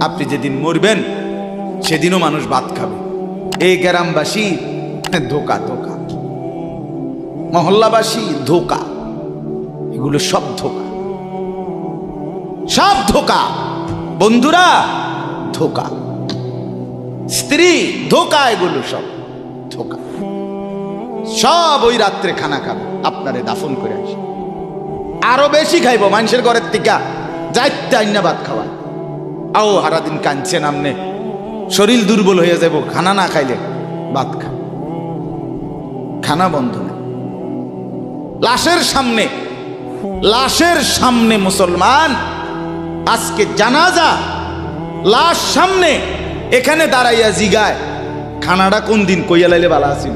আপনি যেদিন মরবেন সেদিনও মানুষ ভাত খাবে। এই গ্রামবাসী ধোকা ধোকা, মহল্লাবাসী ধোকা, এগুলো সব ধোকা, সব ধোকা। বন্ধুরা ধোকা, স্ত্রী ধোকা, এগুলো সব ধোকা। সব ওই রাত্রে খানা খাবে, আপনারে দাফন করে আসে। আরো বেশি খাইব মানুষের ঘরের থেকে, যাইতে আইনা ভাত খাওয়া। আও সারাদিন কাঁদছেন আমনে, শরীর দুর্বল হয়ে যাব খানা না খাইলে। ভাত খা, খানা বন্ধ না। লাশের সামনে, লাশের সামনে মুসলমান আজকে জানাজা, লাশ সামনে, এখানে দাঁড়াইয়া জিগায় খানাটা কোন দিন কইয়া লাইলে বালা আছিল।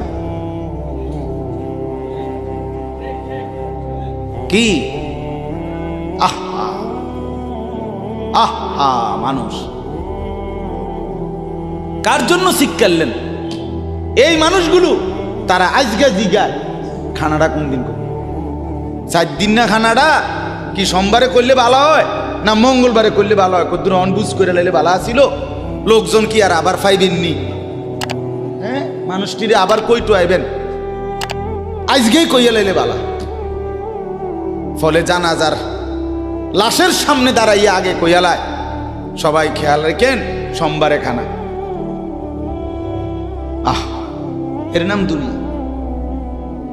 কি আহা আহা, মানুষ কার জন্য শিক্ষালেন? এই মানুষগুলো তারা আজকে জিগায় খানাটা কোন দিন করবে। 4 দিন না খানাটা কি সোমবারে করলে ভালো হয় না মঙ্গলবারে করলে ভালো হয়? কদ্দুর অনবুঝ করে লাইলে ভালো আসিল, লোকজন কি আর আবার পাইবেননি? হ্যাঁ, মানুষটিরে আবার কইটু আইবেন, আজকেই কইয়া লাইলে ভালো। ফলে জানাজার লাশের সামনে দাঁড়াইয়া আগে কইয়ালায় সবাই খেয়াল রেখেন সোমবারে খানা। আহ, এর নাম দুনিয়া,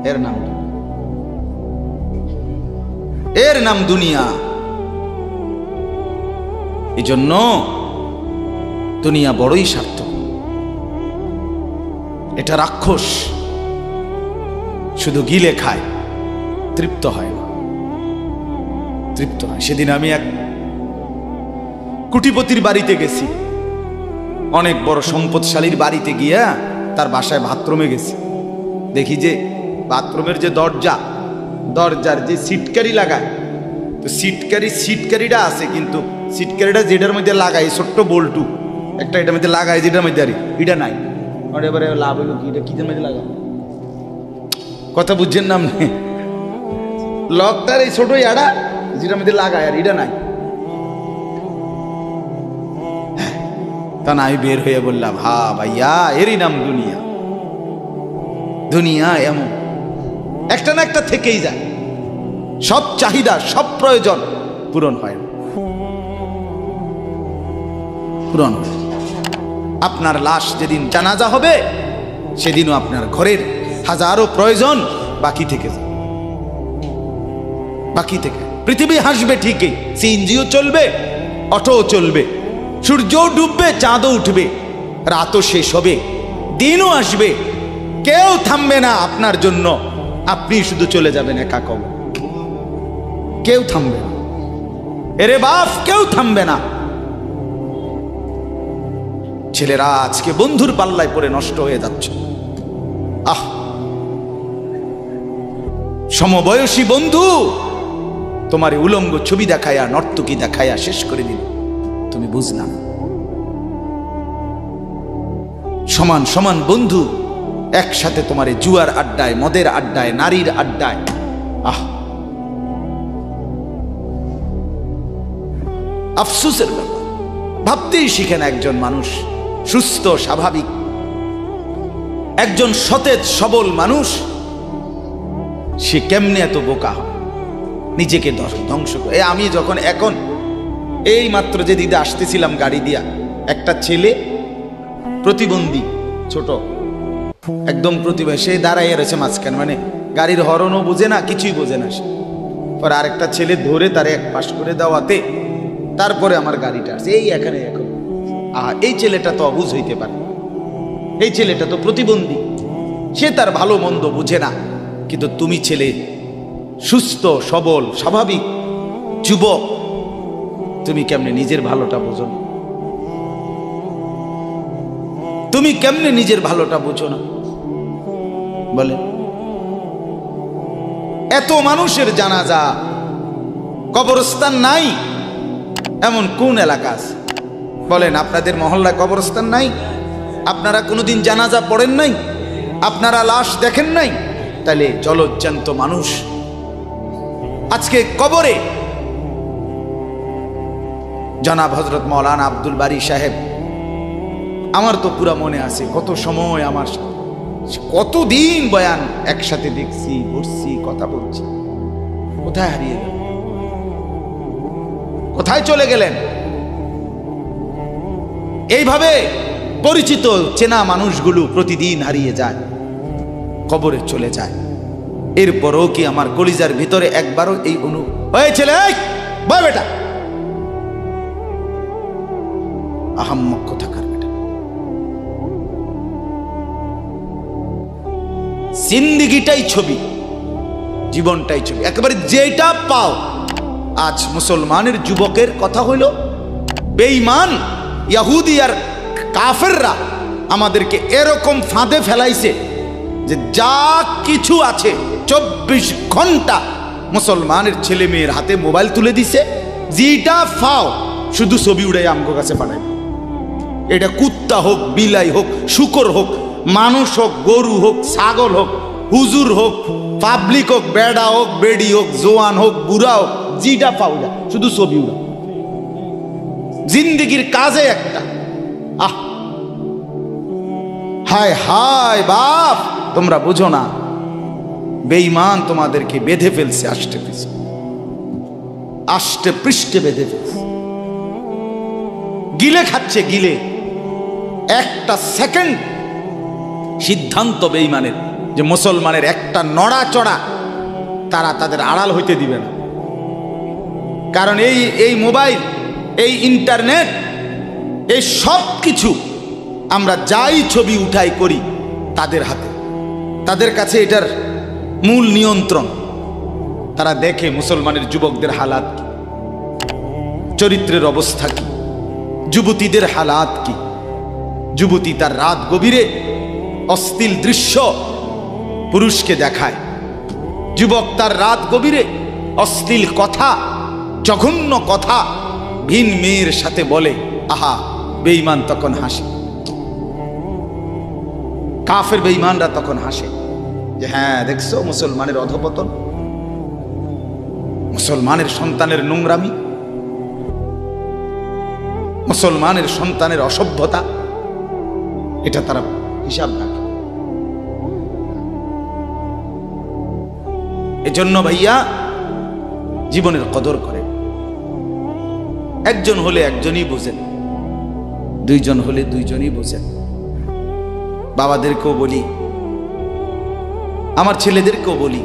এর নাম দুনিয়া, এর নাম দুনিয়া। এই জন্য দুনিয়া বড়ই সার্থক। এটা রাক্ষস, শুধু গিলে খায়, তৃপ্ত হয় না, তৃপ্ত হয়। সেদিন আমি এক কুটিপতির বাড়িতে গেছি, অনেক বড় সম্পদশালীর বাড়িতে গিয়া তার বাসায় বাথরুমে গেছি। দেখি যে বাথরুমের যে দরজা, দরজার যে সিটকারি লাগায়, তো সিটকারিটা আছে, কিন্তু সিটকারিটা যেটার মধ্যে লাগাই ছোট্ট বল্টু একটা, এটার মধ্যে লাগাই যেটার মধ্যে আর এটা নাই। এবারে লাভ হইল কি, এটা কিদের মধ্যে লাগাবো? কথা বুঝছেন না? লকটার এই ছোট ইয়াটা যেটার মধ্যে লাগায় আর এটা নাই। তা না, আমি বের হয়ে বললাম, হা ভাইয়া, এরই নাম দুনিয়া। দুনিয়া এমন একটা না একটা থেকেই যায়, সব চাহিদা সব প্রয়োজন পূরণ হয় না, পূরণ হয়। আপনার লাশ যেদিন জানাজা হবে সেদিনও আপনার ঘরের হাজারো প্রয়োজন বাকি থেকে যায়, বাকি থেকে। পৃথিবী হাসবে ঠিকই, সিএনজিও চলবে, অটোও চলবে, সূর্যও ডুববে, চাঁদও উঠবে, রাতও শেষ হবে, দিনও আসবে, কেউ থামবে না আপনার জন্য। আপনি শুধু চলে যাবেন একা কবর, কেউ থামবে না। এরে বাপ, কেউ থামবে না। ছেলেরা আজকে বন্ধুর পাল্লায় পড়ে নষ্ট হয়ে যাচ্ছে। আহ, সমবয়সী বন্ধু তোমার উলঙ্গ ছবি দেখায়া, নর্তকী দেখায়া শেষ করে দিল, তুমি বুঝলাম। সমান সমান বন্ধু একসাথে তোমার জুয়ার আড্ডায়, মদের আড্ডায়, নারীর আড্ডায়। আহ, আফসোসের ব্যাপার। ভাবতেই শিখেন একজন মানুষ সুস্থ স্বাভাবিক, একজন সতেজ সবল মানুষ, সে কেমনে এত বোকা হয়, নিজেকে ধ্বংস করে। আমি যখন এখন এই মাত্র যে দিদা আসতেছিলাম গাড়ি দিয়া, একটা ছেলে প্রতিবন্ধী, ছোট একদম প্রতিবন্ধী, সে দাঁড়াইয়া রয়েছে মাঝখানে, মানে গাড়ির হরনও বোঝে না, কিছুই বোঝে না। সে পরে আরেকটা ছেলে ধরে তারে এক পাশ করে দেওয়াতে তারপরে আমার গাড়িটা আসছে এই এখানে। এখন এই ছেলেটা তো অবুঝ হইতে পারে, এই ছেলেটা তো প্রতিবন্ধী, সে তার ভালো মন্দ বুঝে না। কিন্তু তুমি ছেলে সুস্থ সবল স্বাভাবিক যুবক, তুমি কেমনে নিজের ভালোটা বোঝো না? তুমি কেমনে নিজের ভালোটা বোঝো না বলে? এত মানুষের জানাজা, কবরস্থান নাই এমন কোন এলাকা আছে বলেন? আপনাদের মহল্লায় কবরস্থান নাই? আপনারা কোনোদিন জানাজা পড়েন নাই? আপনারা লাশ দেখেন নাই? তাহলে জলজ্জান্ত মানুষ আজকে কবরে জনাব হযরত মাওলানা আব্দুল বারী সাহেব, আমার তো পুরা মনে আছে কত সময় আমার কতদিন বয়ান একসাথে দেখছি, বসছি, কথা বলছি। কোথায় হারিয়ে গেল? কোথায় চলে গেলেন? এইভাবে পরিচিত চেনা মানুষগুলো প্রতিদিন হারিয়ে যায়, কবরে চলে যায়। এরপরও কি আমার কলিজার ভিতরে একবারও এই হয়েছিল বেটা আহাম্মক কোথাকার বেটা, জিন্দিগিটাই ছবি, জীবনটাই ছবি, একেবারে যেটা পাও। আজ মুসলমানের যুবকের কথা হইল বেঈমান ইহুদি আর কাফেররা আমাদেরকে এরকম ফাঁদে ফেলাইছে যে যা কিছু আছে 24 ঘন্টা মুসলমানের ছেলে মেয়ের হাতে মোবাইল তুলে দিছে। যেটা ফাও শুধু ছবি উড়াই আমগো কাছে পাঠায়। এটা কুত্তা হোক, বিলাই হোক, শুকর হোক, মানুষ হোক, গরু হোক, ছাগল হোক, হুজুর হোক, পাবলিক হোক, বেড়া হোক, বেড়ি হোক, জোয়ান হোক, বুড়া হোক, যেটা পাও না শুধু ছবি উড়া। জিন্দিগির কাজে একটা হায় হায় বাপ, তোমরা বুঝো না, বেঈমান তোমাদেরকে বেঁধে ফেলছে, আষ্টে পৃষ্ঠে বেঁধে ফেলছে, গিলে খাচ্ছে, গিলে। একটা সেকেন্ড সিদ্ধান্ত বেঈমানের যে মুসলমানের একটা নড়াচড়া তারা তাদের আড়াল হইতে দিবে না। কারণ এই মোবাইল, এই ইন্টারনেট, এই সব কিছু আমরা যাই ছবি উঠাই করি তাদের হাতে, তাদের কাছে এটার মূল নিয়ন্ত্রণ। তারা দেখে মুসলমানের যুবকদের হালাত কি, চরিত্রের অবস্থা কি, যুবতীদের হালাত কি। যুবতী তার রাত গভীরে অশ্লীল দৃশ্য পুরুষকে দেখায়, যুবক তার রাত গভীরে অশ্লীল কথা, জঘন্য কথা ভিন মেয়ের সাথে বলে। আহা, বেঈমান তখন হাসে, কাফের বেঈমানরা তখন হাসে যে হ্যাঁ দেখছো মুসলমানের অধপতন, মুসলমানের সন্তানের নোংরামি, মুসলমানের সন্তানের অসভ্যতা, এটা তারা হিসাব রাখে। এজন্য ভাইয়া জীবনের কদর করে। একজন হলে একজনই বোঝেন, দুইজন হলে দুইজনই বোঝেন। বাবাদেরকেও বলি, আমার ছেলেদেরকেও বলি,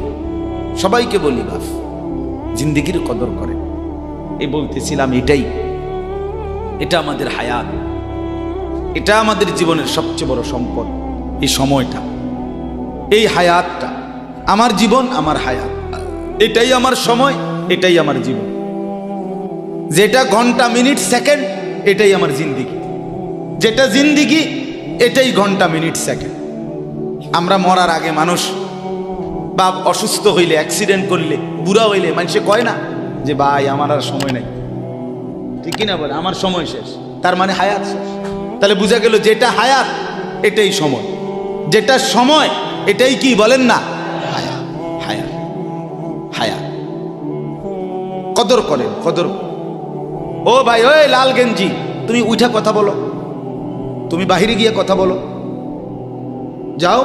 সবাইকে বলি, বাপ জিন্দিগির কদর করে। এই বলতেছিলাম, এটা আমাদের হায়াত, এটা আমাদের জীবনের সবচেয়ে বড় সম্পদ। এই সময়টা, এই হায়াতটা, আমার জীবন, আমার হায়াত, এটাই আমার সময়, এটাই আমার জীবন। যেটা ঘন্টা, মিনিট, সেকেন্ড, এটাই আমার জিন্দিগি। যেটা জিন্দিগি, এটাই ঘন্টা, মিনিট, সেকেন্ড। আমরা মরার আগে মানুষ বা অসুস্থ হইলে, অ্যাক্সিডেন্ট করলে, বুড়া হইলে মানুষে কয় না যে ভাই আমার আর সময় নাই, ঠিক কিনা বলে, আমার সময় শেষ, তার মানে হায়াত শেষ। তাহলে বোঝা গেল যেটা হায়াত এটাই সময়, যেটা সময় এটাই কি বলেন না হায়াত। হায়াত হায়াত কদর করেন, কদর। ও ভাই, ওই লাল গেঞ্জি, তুমি উঠা কথা বলো, তুমি বাহিরে গিয়ে কথা বলো, যাও।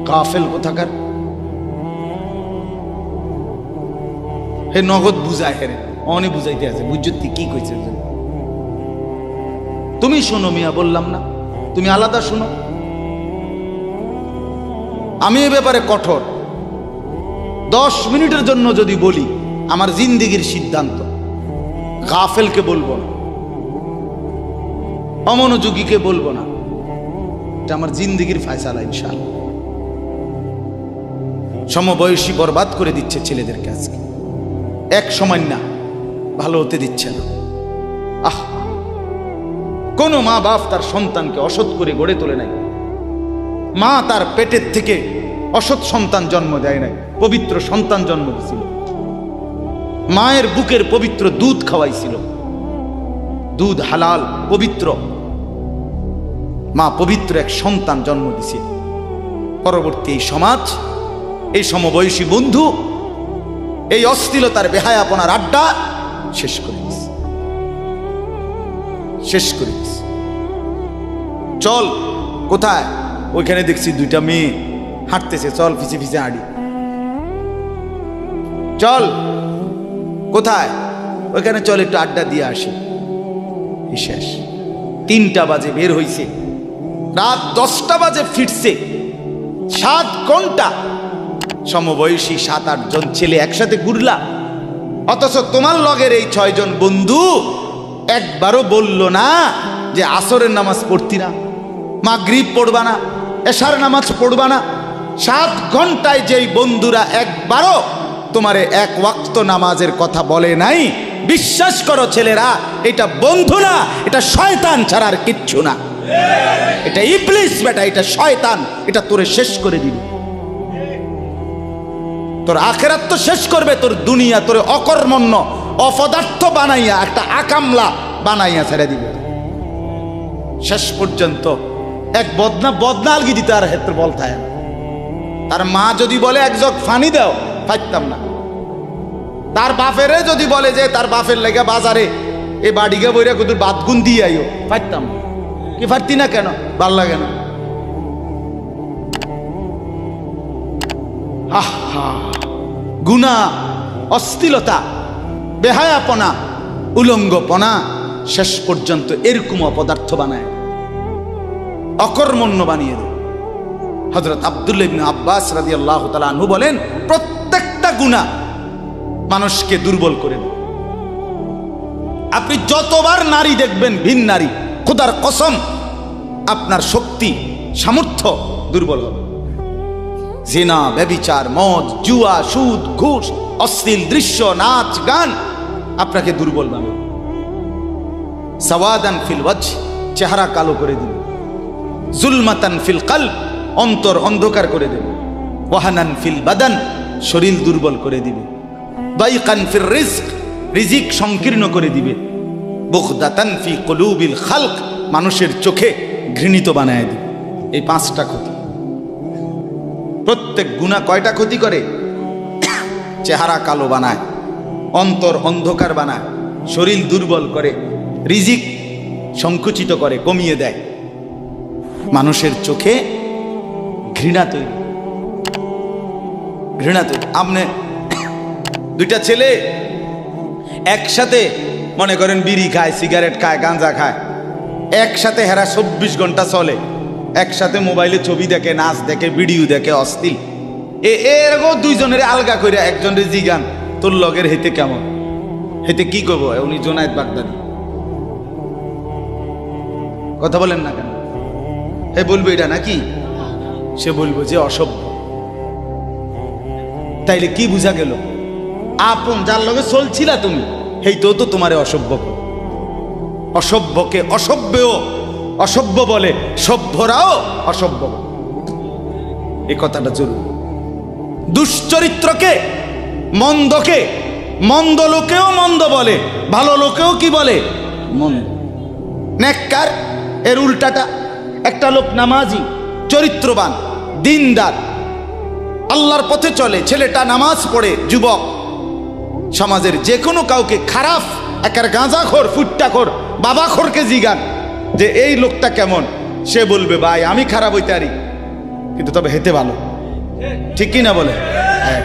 কাফেল কোথাকার, হে নগদ বুঝায়, হেরে অনেক বুঝাইতে আছে, বুঝতে কি কইছে। তুমি শোনো মিয়া, বললাম না তুমি আলাদা শোনো। আমি এ ব্যাপারে কঠোর। 10 মিনিটের জন্য যদি বলি, আমার জিন্দিগির সিদ্ধান্ত, গাফেলকে বলবো না, অমনোযোগীকে বলবো না, এটা আমার জিন্দিগির ফয়সালা ইনশাআল্লাহ। সমবয়সী বরবাদ করে দিচ্ছে ছেলেদেরকে আজকে, এক সময় না ভালো হতে দিচ্ছে না। কোন মা বাপ তার সন্তানকে অসৎ করে গড়ে তোলে নাই। মা তার পেটের থেকে অসৎ সন্তান জন্ম দেয় নাই, পবিত্র সন্তান জন্ম দিয়েছিল। মায়ের বুকের পবিত্র দুধ খাওয়াইছিল, দুধ হালাল পবিত্র। মা পবিত্র এক সন্তান জন্ম দিয়েছিল। পরবর্তী এই সমাজ, এই সমবয়সী বন্ধু এই অশ্লীলতার বেহায়াপনার আড্ডা শেষ করে দিস, শেষ করে দিস। চল কোথায়? ওইখানে দেখছি দুইটা মেয়ে হাঁটতেছে, চল পিছে পিছে হাঁটি। চল কোথায়? ওইখানে চল একটু আড্ডা দিয়ে আসি। শেষ। 3টা বাজে বের হইছে, রাত 10টা বাজে ফিরছে। 7 ঘন্টা সমবয়সী 7-8 জন ছেলে একসাথে ঘুরলা, অথচ তোমার লগের এই 6 জন বন্ধু একবারও বলল না যে আসরের নামাজ পড়তি না, মাগরিব পড়বা না, এশার নামাজ পড়বা না। 7 ঘন্টায় যেই বন্ধুরা একবারও তোমারে 1 ওয়াক্ত নামাজের কথা বলে নাই, বিশ্বাস করো ছেলেরা, এটা বন্ধু না, এটা শয়তান ছাড়া আর কিচ্ছু না। এটা ইবলিস বেটা, এটা শয়তান, এটা তোরে শেষ করে দিবে। তোর আখিরাত তো শেষ করবে, তোর দুনিয়া তোরে অকর্মণ্য অপদার্থ বানাইয়া একটা আকামলা বানাইয়া ছেড়ে দিবে। শেষ পর্যন্ত এক বদনা আলগি দিতে আর ক্ষেত্রে বলতায়। তার মা যদি বলে 1 জগ পানি দাও, পাইতাম না। তার বাপেরে যদি বলে যে তার বাপের লেগে বাজারে এ বাড়িকে বইরা কুতুর বাতগুন দিয়ে আইও, পাইতাম না। কি পারতি না কেন? ভাল লাগে না। গুনাহ, অশ্লীলতা, বেহায়াপনা, উলঙ্গপনা শেষ পর্যন্ত এরকম অপদার্থ বানায়, অকর্মণ্য বানিয়ে দেয়। হযরত আব্দুল্লাহ ইবনে আব্বাস রাদিয়াল্লাহু তাআলা আনহু বলেন, প্রত্যেকটা গুনাহ মানুষকে দুর্বল করে দেয়। আপনি যতবার নারী দেখবেন ভিন নারী, খোদার কসম আপনার শক্তি সামর্থ্য দুর্বল হবে। জিনা, ব্যভিচার, মদ, জুয়া, সুদ, ঘুষ, অশ্লীল দৃশ্য, নাচ গান আপনাকে দুর্বল বানাবে। সাওয়াদান ফিল ওয়াজহ, চেহারা কালো করে দিবে। জুলমাতান ফিল কলব, অন্তর অন্ধকার করে দেবে। ওয়াহানান ফিল বাদান, শরীর দুর্বল করে দিবে। দাইকান ফির রিজক, রিজিক সংকীর্ণ করে দিবে। বুগদাতান ফি কুলুবিল খালক, মানুষের চোখে ঘৃণিত বানায় দিবে। এই 5টা ক্ষতি। প্রত্যেক গুনাহ কয়টা ক্ষতি করে? চেহারা কালো বানায়, অন্তর অন্ধকার বানায়, শরীর দুর্বল করে, রিজিক সংকুচিত করে, কমিয়ে দেয়, মানুষের চোখে ঘৃণা তৈরি, ঘৃণা তৈরি। আপনি 2টা ছেলে একসাথে মনে করেন বিড়ি খায়, সিগারেট খায়, গাঁজা খায়, একসাথে হেরা 24 ঘন্টা চলে, একসাথে মোবাইলে ছবি দেখে, নাচ দেখে, ভিডিও দেখে, অশ্লীল। এরকম 2 জনের আলগা করে একজনের জিগান তোর লগের হেতে কেমন, হেতে কি করবো? উনি জোনায়েদ বাগদাদি। কথা বলেন না কেন? হে বলবো এটা নাকি? সে বলবো যে অসভ্য। তাইলে কি বুঝা গেল? আপন যার লগে চলছিলা তুমি, হেই তো তোমারে অসভ্য। অসভ্যকে অসভ্যও অসভ্য বলে, সভ্যরাও অসভ্য বলে। এই কথাটা জরুরি। দুশ্চরিত্রকে, মন্দকে মন্দ লোকেও মন্দ বলে, ভালো লোকেও কি বলে? মন্দ। নেককার এর উল্টাটা। একটা লোক নামাজি, চরিত্রবান, দিনদার, আল্লাহর পথে চলে, ছেলেটা নামাজ পড়ে, যুবক, সমাজের যে কোনো কাউকে খারাপ, একার গাঁজাখোর, ফুট্টাখোর, বাবাখোরকে জিগান যে এই লোকটা কেমন, সে বলবে ভাই আমি খারাপ হইতে পারি, কিন্তু তবে হেতে ভালো। ঠিক কি না বলে? হ্যাঁ।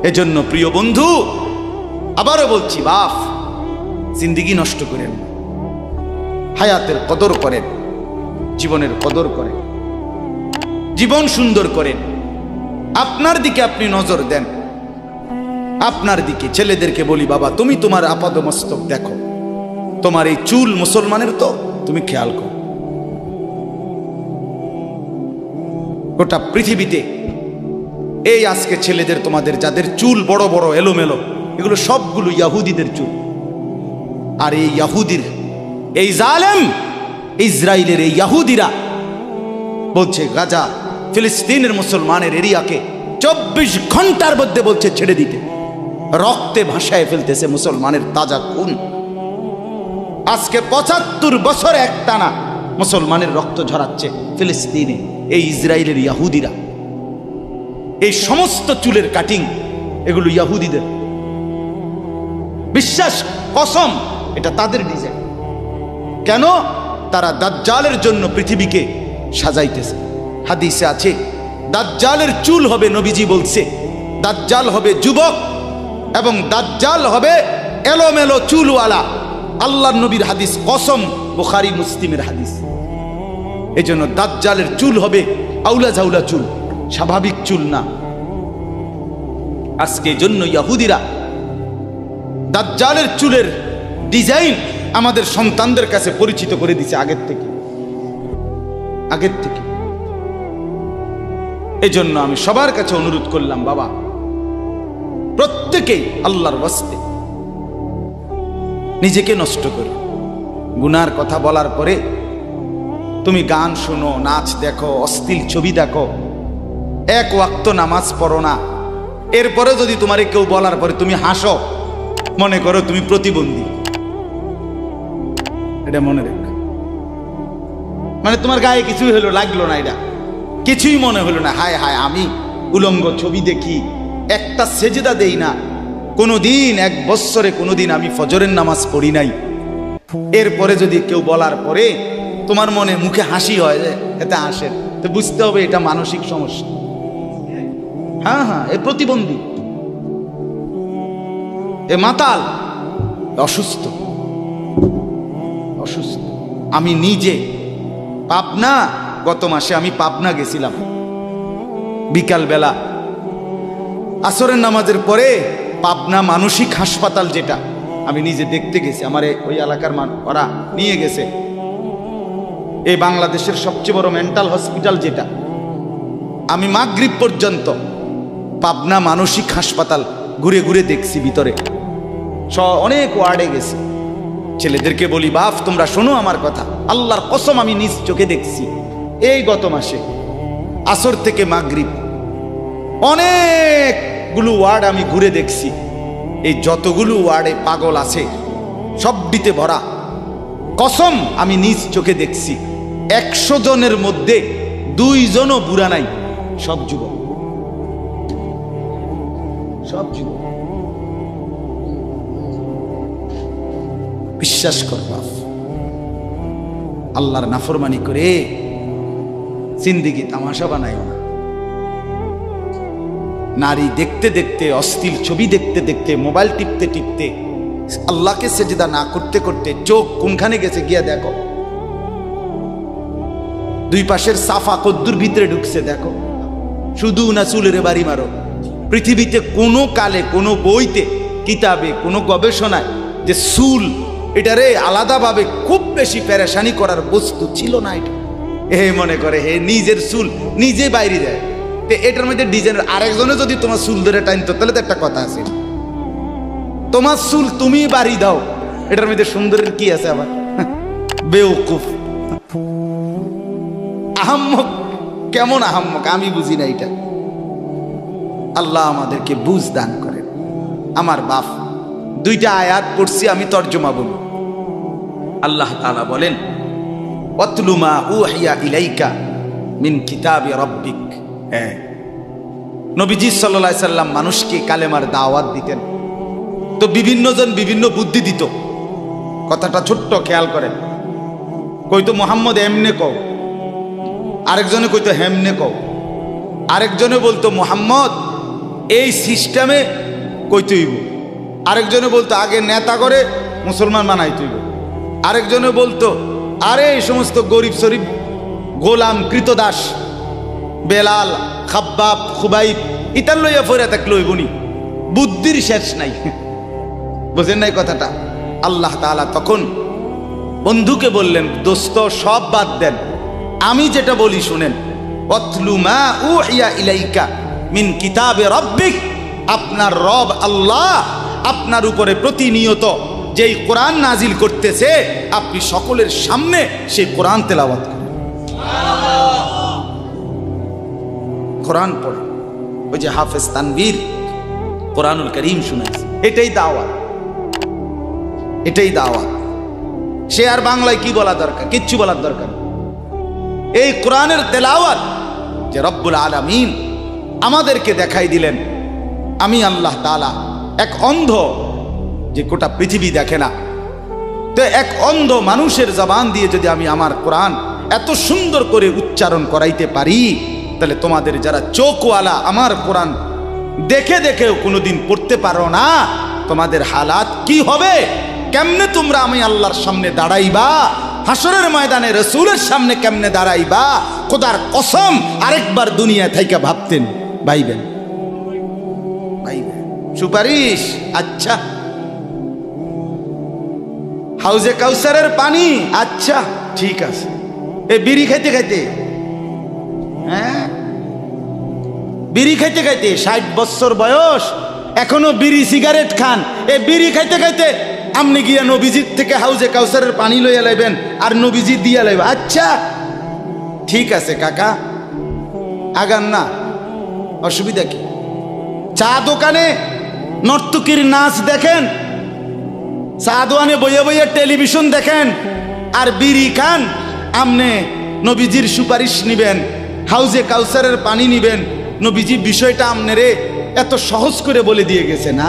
এজন্য প্রিয় বন্ধু, আবারও বলছি, বাপ জিন্দেগি নষ্ট করেন, হায়াতের কদর করেন, জীবনের কদর করেন, জীবন সুন্দর করেন। আপনার দিকে আপনি নজর দেন, আপনার দিকে। ছেলেদেরকে বলি, বাবা তুমি তোমার আপাদমস্তক দেখো, তোমার এই চুল মুসলমানের তো, তুমি খেয়াল করো। গোটা পৃথিবীতে এই আজকে ছেলেদের, তোমাদের যাদের চুল বড় বড় এলোমেলো, এগুলো সবগুলো ইয়াহুদিদের চুল। আর এই ইয়াহুদির, এই জালেম ইসরায়েলের এই ইয়াহুদিরা বলছে গাজা, ফিলিস্তিনের মুসলমানের এরিয়াকে 24 ঘন্টার মধ্যে বলছে ছেড়ে দিতে। রক্তে ভাসায় ফেলতেছে মুসলমানের তাজা খুন। আজকে 75 বছর একটানা মুসলমানের রক্ত ঝরাচ্ছে ফিলিস্তিনে এই ইসরায়েলের ইয়াহুদিরা। এই সমস্ত চুলের কাটিং এগুলো ইহুদিদের। বিশ্বাস, কসম, এটা তাদের ডিজাইন। কেন? তারা দাজ্জালের জন্য পৃথিবীকে সাজাইতেছে। হাদিসে আছে দাজ্জালের চুল হবে, নবীজি বলছে দাজ্জাল হবে যুবক এবং দাজ্জাল হবে এলোমেলো চুলওয়ালা। আল্লাহর নবীর হাদিস, কসম, বুখারী মুসলিমের হাদিস। এই জন্য দাজ্জালের চুল হবে আউলা ঝাউলা চুল, স্বাভাবিক চুল না। আজকে জন্য ইহুদিরা দাজ্জালের চুলের ডিজাইন আমাদের সন্তানদের কাছে পরিচিত করে দিছে আগের থেকে। এই জন্য আমি সবার কাছে অনুরোধ করলাম, বাবা প্রত্যেকেই আল্লাহর ওয়াস্তে নিজেকে নষ্ট করে। গুনার কথা বলার পরে তুমি গান শোনো, নাচ দেখো, অশ্লীল ছবি দেখো, এক ওয়াক্ত নামাজ পড়ো না, এরপরে যদি তোমারে কেউ বলার পরে তুমি হাসো, মনে করো তুমি প্রতিবন্ধী। এটা মনে রেখ, মানে তোমার গায়ে কিছুই হলো, লাগলো না, এটা কিছুই মনে হলো না। হায় হায়, আমি উলঙ্গ ছবি দেখি, একটা সেজদা দেই না কোনোদিন, 1 বছরে কোনোদিন আমি ফজরের নামাজ পড়ি নাই, এরপরে যদি কেউ বলার পরে তোমার মনে মুখে হাসি হয়, যে এতে হাসেন, তো বুঝতে হবে এটা মানসিক সমস্যা। হ্যাঁ, এ প্রতিবন্ধী, এ মাতাল, অসুস্থ। আমি নিজে পাবনা, গত মাসে আমি পাবনা গেছিলাম, বিকাল বেলা আসরের নামাজের পরে পাবনা মানসিক হাসপাতাল, যেটা আমি নিজে দেখতে গেছি, আমার ওই এলাকার ওরা নিয়ে গেছে, এই বাংলাদেশের সবচেয়ে বড় মেন্টাল হসপিটাল যেটা। আমি মাগরিব পর্যন্ত পাবনা মানসিক হাসপাতাল ঘুরে ঘুরে দেখছি, ভিতরে অনেক ওয়ার্ডে গেছি। ছেলেদেরকে বলি, বাপ তোমরা শোনো আমার কথা, আল্লাহর কসম আমি নিজ চোখে দেখছি। এই গত মাসে আসর থেকে মাগরিব অনেকগুলো ওয়ার্ড আমি ঘুরে দেখছি। এই যতগুলো ওয়ার্ডে পাগল আছে সবটিতে ভরা। কসম, আমি নিজ চোখে দেখছি। 100 জনের মধ্যে 2 জনও বুড়া নাই, সব যুবক। বিশ্বাস কর বাপ, আল্লাহর নাফরমানি করে জিন্দেগি তামাশা বানায় না। নারী দেখতে দেখতে, অশ্লীল ছবি দেখতে দেখতে, মোবাইল টিপতে টিপতে, আল্লাহকে সেজদা না করতে করতে চোখ কোনখানে গেছে গিয়া দেখো। 2 পাশের সাফা কদ্দুর ভিতরে ঢুকছে দেখো। শুধু না চুলের বাড়ি মারো। পৃথিবীতে কোনো কালে, কোনো বইতে, কিতাবে, কোনো গবেষণায় যে চুল এটারে আলাদাভাবে খুব বেশি পেরেশানি করার বস্তু ছিল না। এটা মনে করে নিজের চুল নিজে বাইরে দেয়, এটার মধ্যে ডিজাইন। আরেকজনে যদি তোমার চুল ধরে টাইনতো তাহলে তো একটা কথা আছে, তোমার চুল তুমি বাড়ি দাও, এটার মধ্যে সুন্দরের কি আছে আবার? বেওকুফ, আহাম্মক। কেমন আহাম্মক আমি বুঝি না এটা। আল্লাহ আমাদেরকে বুঝ দান করেন। আমার বাপ, 2টা আয়াত পড়ছি, আমি তর্জমা বলি। আল্লাহ তাআলা বলেন, ওয়াতলু মা উহিয়া ইলাইকা মিন কিতাবি রাব্বিক। নবীজি সাল্লাল্লাহু আলাইহি সাল্লাম মানুষকে কালেমার দাওয়াত দিতেন, তো বিভিন্ন জন বিভিন্ন বুদ্ধি দিত। কথাটা ছোট্ট, খেয়াল করেন। কইতো মুহাম্মদ এমনে কও, আরেকজনে কইতো হেমনে কও, আরেকজনে বলতো মুহাম্মদ এই সিস্টেমে কইতে হইব, আরেকজনে বলতো আগে নেতা করে মুসলমান বানাইতে হইব, আরেকজনে বলতো আরে এই সমস্ত গরিব শরীফ গোলাম কৃতদাস বেলাল খাব্বাব খুবাইব ইতার লইয়া ফইরা থাকলে হইবনি। বুদ্ধির শেষ নাই। বুঝেন নাই কথাটা? আল্লাহ তাআলা তখন বন্ধুকে বললেন, দোস্ত সব বাদ দেন, আমি যেটা বলি শুনেন। ওয়াতলু মা উহিয়া ইলাইকা মিন কিতাবে রাব্বিক। আপনার রব আল্লাহ আপনার উপরে প্রতিনিয়ত যেই কোরআন নাজিল করতেছে, আপনি সকলের সামনে সেই কোরআন তেলাওয়াত করেন, কোরআন পড়ে। ওই যে হাফেজ তানভীর কোরআনুল কারীম শুনাইছে, এটাই দাওয়াত, এটাই দাওয়াত। সে আর বাংলায় কি বলা দরকার? কিচ্ছু বলার দরকার। এই কোরআনের তেলাওয়াত যে রব্বুল আলামিন আমাদেরকে দেখাই দিলেন আমি আল্লাহ তাআলা এক অন্ধ, যে গোটা পৃথিবী দেখে না, তো এক অন্ধ মানুষের জবান দিয়ে যদি আমি আমার কোরআন এত সুন্দর করে উচ্চারণ করাইতে পারি, তাহলে তোমাদের যারা চোখওয়ালা আমার কোরআন দেখে দেখেও কোনোদিন পড়তে পারো না, তোমাদের হালাত কি হবে? কেমনে তোমরা আমি আল্লাহর সামনে দাঁড়াইবা? হাসরের ময়দানে রাসূলের সামনে কেমনে দাঁড়াইবা? খোদার কসম আরেকবার দুনিয়া থেকে ভাবতেন, ভাইবেন সুপারিশ। আচ্ছা, হাউজে কাউসারের পানি, আচ্ছা ঠিক আছে। এই বিড়ি খাইতে খাইতে, হ্যাঁ বিড়ি খাইতে খাইতে 60 বছর বয়স এখনো বিড়ি সিগারেট খান। এই বিড়ি খাইতে খাইতে আপনি গিয়া নবীজির থেকে হাউজে কাউসারের পানি লইয়া লাইবেন আর নবীজি দিয়া লাইবে। আচ্ছা ঠিক আছে কাকা, আগান না, অসুবিধা কি? চা দোকানে নর্তকীর নাচ দেখেন, চা দোকানে বইয়া বইয়া টেলিভিশন দেখেন, আর বিড়ি খান। আমনে নবীজির সুপারিশ নিবেন, হাউজে কাউসারের পানি নিবেন। নবীজি বিষয়টা আমনেরে এত সহজ করে বলে দিয়ে গেছে না?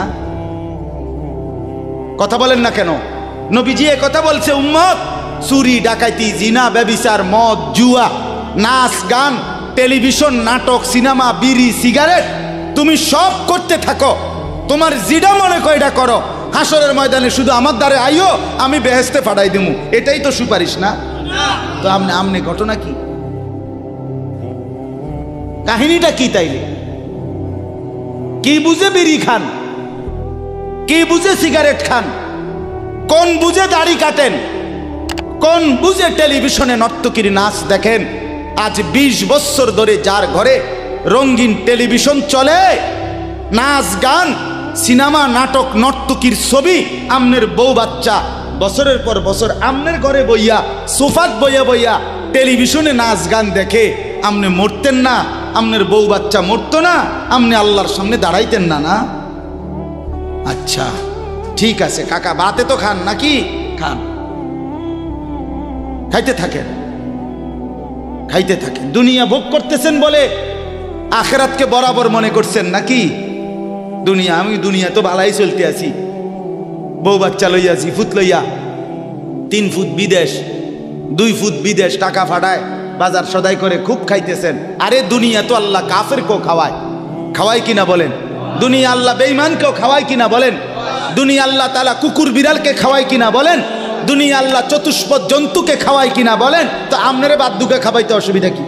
কথা বলেন না কেন? নবীজি এ কথা বলছে, উম্মত চুরি ডাকাতি জিনা ব্যভিচার মদ জুয়া নাচ গান টেলিভিশন নাটক সিনেমা বিড়ি সিগারেট তুমি সব করতে থাকো, তোমার জিডা মনে কয়টা করো, হাসরের ময়দানে শুধু আমার দ্বারে আইও, আমি বেহেশতে পাঠাই দিমু। এটাই তো সুপারিশ না? তো আমনে ঘটনা কি, কাহিনীটা কি? তাইলে কি বুঝে বিড়ি খান, কি বুঝে সিগারেট খান, কোন বুঝে দাড়ি কাটেন, কোন বুঝে টেলিভিশনে নর্তকীর নাচ দেখেন? আজ 20 বছর ধরে যার ঘরে রঙিন টেলিভিশন চলে, নাচ গান সিনেমা নাটক নর্তকীর ছবি, আমনের বউ বাচ্চা বছরের পর বছর আমনের ঘরে বইয়া সোফাত বইয়া বইয়া টেলিভিশনে নাচ গান দেখে, আমনে মরতেন না? আমনের বউ বাচ্চা মরতো না? আমনে আল্লাহর সামনে দাঁড়াইতেন না? না? আচ্ছা ঠিক আছে কাকা, বাতে তো খান নাকি? খান, খাইতে থাকেন, খাইতে থাকেন। দুনিয়া ভোগ করতেছেন বলে আখিরাতকে বরাবর মনে করছেন নাকি? দুনিয়া, আমি দুনিয়া তো ভালাই চলতে আছি, বউ বাচ্চা লইয়া 2 ফুট লইয়া 3 ফুট বিদেশ 2 ফুট বিদেশ টাকা ফাটায় বাজার সদাই করে খুব খাইতেছেন। আরে দুনিয়া তো আল্লাহ কাফেরকেও খাওয়ায়, খাওয়ায় কিনা বলেন? দুনিয়া আল্লাহ বেঈমানকেও খাওয়ায় কিনা বলেন? দুনিয়া আল্লাহ তাআলা কুকুর বিড়ালকে খাওয়ায় কিনা বলেন? দুনিয়া আল্লাহ চতুষ্পদ জন্তুকে খাওয়ায় কিনা বলেন? তো আমনেরে বাদ্দুকে খাওয়াইতে অসুবিধা কি?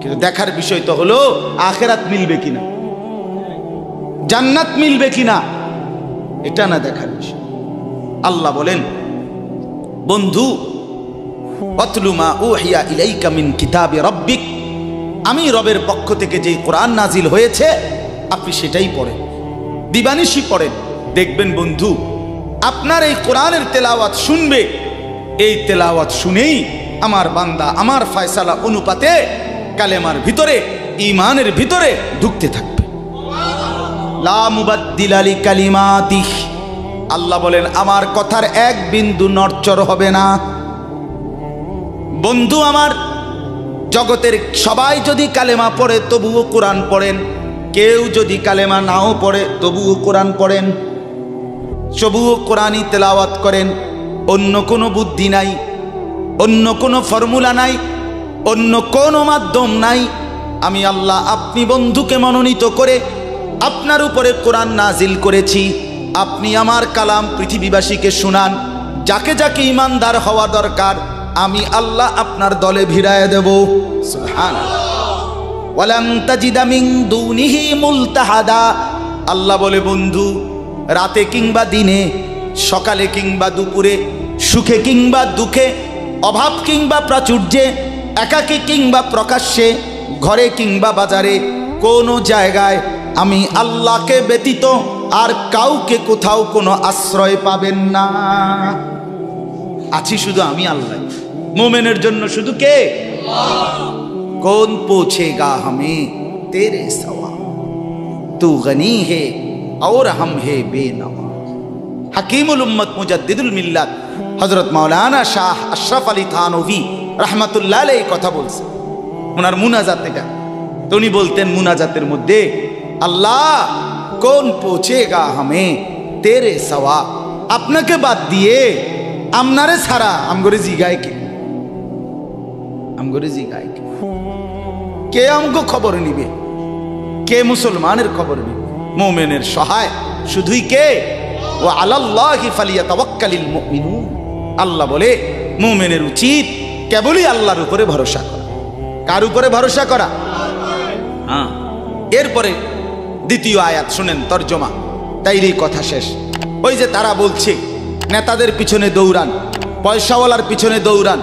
কিন্তু দেখার বিষয় তো হলো আখিরাত মিলবে কিনা, জান্নাত মিলবে কিনা, এটা না দেখার বিষয়। আল্লাহ বলেন, বন্ধু অতলু মা উহিয়া ইলাইকা মিন কিতাবি রাব্বিক, আমি রবের পক্ষ থেকে যেই কোরআন নাজিল হয়েছে আপনি সেটাই পড়েন, দিবানিশি পড়েন। দেখবেন বন্ধু আপনার এই কোরআনের তেলাওয়াত শুনবে, এই তেলাওয়াত শুনেই আমার বান্দা আমার ফয়সালা অনুপাতে কালেমার ভিতরে ঈমানের ভিতরে ঢুকতে থাকবে। লা মুবাদ্দিলা লিকালিমাতিহ, আল্লাহ বলেন আমার কথার এক বিন্দু নড়চড় হবে না। বন্ধু আমার, জগতের সবাই যদি কালেমা পড়ে তবুও কোরআন পড়েন, কেউ যদি কালেমা নাও পড়ে তবুও কোরআন পড়েন, তবুও কোরআনই তেলাওয়াত করেন। অন্য কোনো বুদ্ধি নাই, অন্য কোনো ফর্মুলা নাই, অন্য কোনো মাধ্যম নাই। আমি আল্লাহ আপনি বন্ধুকে মনোনীত করে আপনার উপরে কোরআন নাজিল করেছি, আপনি আমার কালাম পৃথিবীবাসীকে শুনান। যাকে যাকে ইমানদার হওয়া দরকার আমি আল্লাহ আপনার দলে ভিড়ায় দেব। সুবহানাল্লাহ। ওয়ালাম তাজিদা মিন দুনিহি মুলতাহাদা, আল্লাহ বলে বন্ধু রাতে কিংবা দিনে, সকালে কিংবা দুপুরে, সুখে কিংবা দুঃখে, অভাব কিংবা প্রাচুর্যে, একাকী কিংবা প্রকাশ্যে, ঘরে কিংবা বাজারে, কোনো জায়গায় আমি আল্লাহকে ব্যতীত আর কাউকে কোথাও কোনো আশ্রয় পাবেন না। আছি শুধু আমি আল্লাহ। মোমেনের জন্য শুধু কে? কौन पूछेगा हमें तेरे सवा, तू गनी है और हम है बेनवा। हकीमुल उम्मत मुजद्दिदुल मिल्लत हजरत मौलाना शाह अशरफ अली थानवी रहमतुल्लाह अलैहि কথা বলছে ওনার মুনাজাত এটা। তো উনি বলতেন মুনাজাতের মধ্যে, আল্লাহ কোন পৌঁছেগা হামে তেরে সওয়া, আপনাকে বাদ দিয়ে আমনারে ছাড়া আমগরে জিগায় কে, আমগরে জিগায় কে, কে আমগো খবর নিবে, কে মুসলমানের খবর নিবে? মুমিনের সহায় শুধুই কে? ওয়া আলাল্লাহি ফালিয়াতাওয়াক্কালিল মুমিনুন। আল্লাহ বলে মুমিনের উচিত কেবলই আল্লাহর উপরে ভরসা করা। কার উপরে ভরসা করা? হ্যাঁ। এরপরে দ্বিতীয় আয়াত শুনেন, তরজমা, তাইরই কথা শেষ। ওই যে তারা বলছে নেতাদের পিছনে দৌড়ান, পয়সাওয়ালার পিছনে দৌড়ান,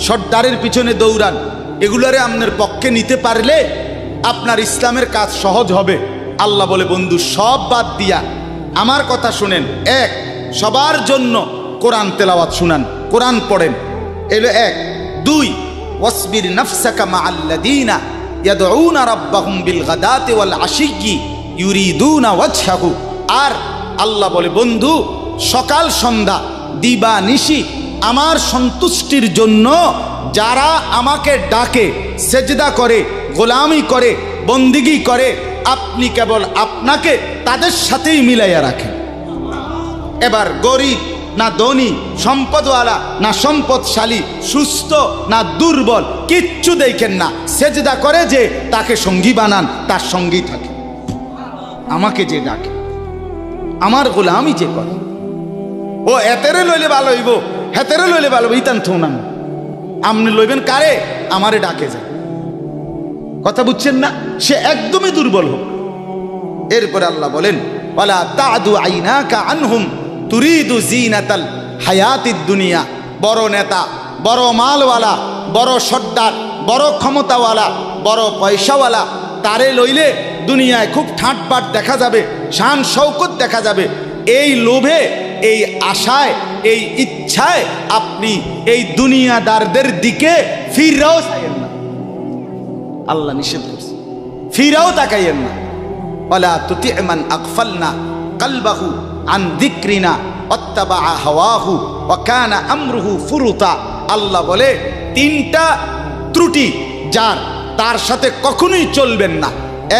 সর্দারের পিছনে দৌড়ান, এগুলারে আপনার পক্ষে নিতে পারলে আপনার ইসলামের কাজ সহজ হবে। আল্লাহ বলে বন্ধু সব বাদ দিয়া আমার কথা শুনেন। এক, সবার জন্য কোরআন তেলাওয়াত শুনান, কোরআন পড়েন, এলো এক। দুই, ওয়াসবির নাফসাকা মাআল্লাযীনা ইয়াদউনা রাব্বাহুম বিল গাদাতি ওয়াল আশিয়্যি ইউরিদুনা ওয়াজহাহু। আর আল্লাহ বলে বন্ধু সকাল সন্ধ্যা দিবা নিশি আমার সন্তুষ্টির জন্য যারা আমাকে ডাকে, সেজদা করে, গোলামি করে, বন্দিগি করে, আপনি কেবল আপনাকে তাদের সাথেই মিলাইয়া রাখেন। এবার গরিব না ধনী, সম্পদওয়ালা না সম্পদশালী, সুস্থ না দুর্বল, কিচ্ছু দেখেন না, সেজদা করে যে তাকে সঙ্গী বানান, তার সঙ্গী থাকে। আমাকে যে ডাকে, আমার গোলামি যে করে, ও এতেরে লইলে ভালো হইব, হেতেরে লইলে ভালো হইব, ইতান থৌ না, আপনি লইবেন কারে? আমারে ডাকে যায়। কথা বুঝছেন না? সে একদমই দুর্বল হোক। এরপরে আল্লাহ বলেন, ওয়ালা তাদু আইনাকা আনহুম তুরিদু জিনাতাল হায়াতিদ দুনিয়া। বড় নেতা, বড় মালওয়ালা, বড় সর্দার, বড় ক্ষমতাওয়ালা, বড় পয়সাওয়ালা, তারে লইলে দুনিয়ায় খুব ঠাটবাট দেখা যাবে, শান শৌকত দেখা যাবে। এই লোভে, এই আশায়, এই ইচ্ছায় আপনি এই দুনিয়াদারদের দিকে ফিরাও চাইয়েন না। আল্লাহ নিষেধ করছে, ফিরাও তাকাইয়েন না। ওয়ালা তুতি মান আগফালনা কলবাহু আন যিকরিনা ওয়াত্তাবা হাওয়াহু ওয়া কানা আমরুহু ফুরুতা। আল্লাহ বলে তিনটা ত্রুটি যার, তার সাথে কখনোই চলবেন না।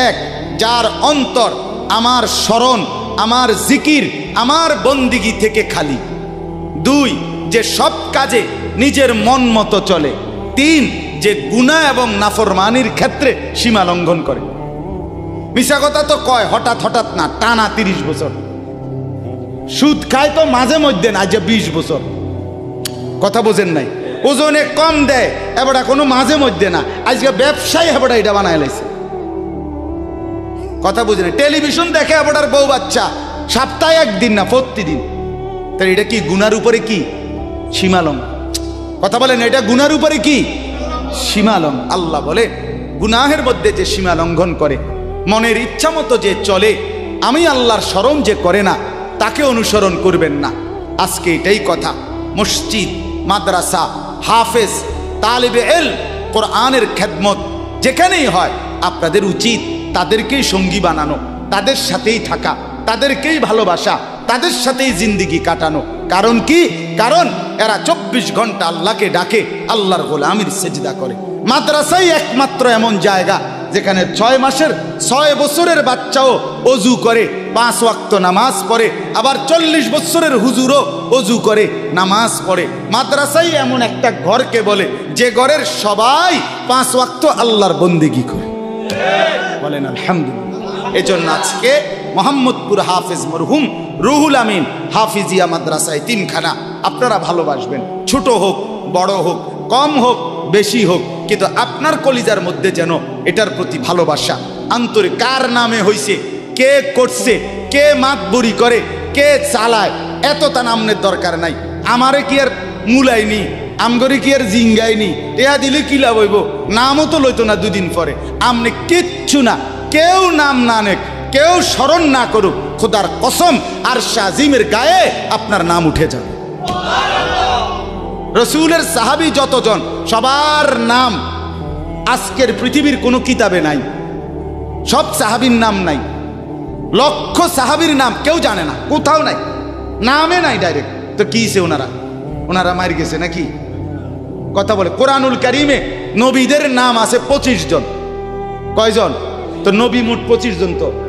এক, যার অন্তর আমার স্মরণ, আমার জিকির, আমার বন্দিগি থেকে খালি। দুই, যে সব কাজে নিজের মন মতো চলে। তিন, যে গুনাহ এবং নাফরমানির ক্ষেত্রে সীমা লঙ্ঘন করে। মিশা কথা তো কয় হঠাৎ হঠাৎ না, টানা 30 বছর। সুদ খায় তো মাঝে মধ্যে না, যে 20 বছর। কথা বোঝেন নাই? ওজনে কম দেয় এবারটা কোনো মাঝে মধ্যে না, আজকে ব্যবসায়ী এবারটা এটা বানায় লাইছে। কথা বুঝেন? টেলিভিশন দেখে এবারটার বউ বাচ্চা, সপ্তাহে একদিন না, প্রতিদিন। তাহলে এটা কি গুনার উপরে কি সীমালঙ্ঘন? কথা বলেন, এটা গুনার উপরে কি সীমালঙ্ঘন? আল্লাহ বলে গুনাহের মধ্যে যে সীমা লঙ্ঘন করে, মনের ইচ্ছা মতো যে চলে, আমি আল্লাহর স্মরণ যে করে না, তাকে অনুসরণ করবেন না। আজকে এটাই কথা। মসজিদ, মাদ্রাসা, হাফেজ, তালিবে ইলম, কোরআনের খেদমত যেখানেই হয়, আপনাদের উচিত তাদেরকেই সঙ্গী বানানো, তাদের সাথেই থাকা, তাদেরকেই ভালোবাসা, তাদের সাথেই জিন্দিগি কাটানো। কারণ কি? কারণ এরা 24 ঘন্টা আল্লাহকে ডাকে, আল্লাহর গোলামির সেজদা করে। মাদ্রাসাই একমাত্র এমন জায়গা যেখানে 6 মাসের 6 বছরের বাচ্চাও অজু করে, 5 ওয়াক্ত নামাজ পড়ে, আবার 40 বছরের হুজুরও অজু করে, নামাজ পড়ে। মাদ্রাসাই এমন একটা ঘরকে বলে যে ঘরের সবাই 5 ওয়াক্ত আল্লাহর বন্দেগী করে। বলেন আলহামদুলিল্লাহ। এজন্য আজকে মোহাম্মদপুর হাফেজ মরহুম রুহুল আমিন হাফিজিয়া মাদ্রাসায় 3খানা আপনারা ভালোবাসবেন। ছোট হোক, বড় হোক, কম হোক, বেশি হোক, কিন্তু আপনার কলিজার মধ্যে যেন এটার প্রতি ভালোবাসা, আন্তরিক। কার নামে হইছে, কে করছে, কে মাতবরি করে, কে চালায়, এত তা নামের দরকার নাই। আমারে কি আর মুলাইনি, আমগরে কি আর জিঙ্গাইনি, টেহা দিলে কি লাভ হইব? নামও তো লইতো না 2 দিন পরে। আমনে কিচ্ছু না, কেউ নাম না নেক, কেউ স্মরণ না করুক, খোদার কসম আরশে আজিমের গায়ে আপনার নাম উঠে যাবে। রসুলের সাহাবী যতজন, সবার নাম আজকের পৃথিবীর কোনো কিতাবে নাই। সব সাহাবীর নাম নাই, লক্ষ সাহাবীর নাম কেউ জানে না, কোথাও নাই, নামে নাই ডাইরেক্ট। তো কিছে ওনারা মার গেছে নাকি? কথা বলে কোরআনুল কারীমে নবীদের নাম আছে 25 জন। কয়জন? তো নবী মোট 25 জন। তো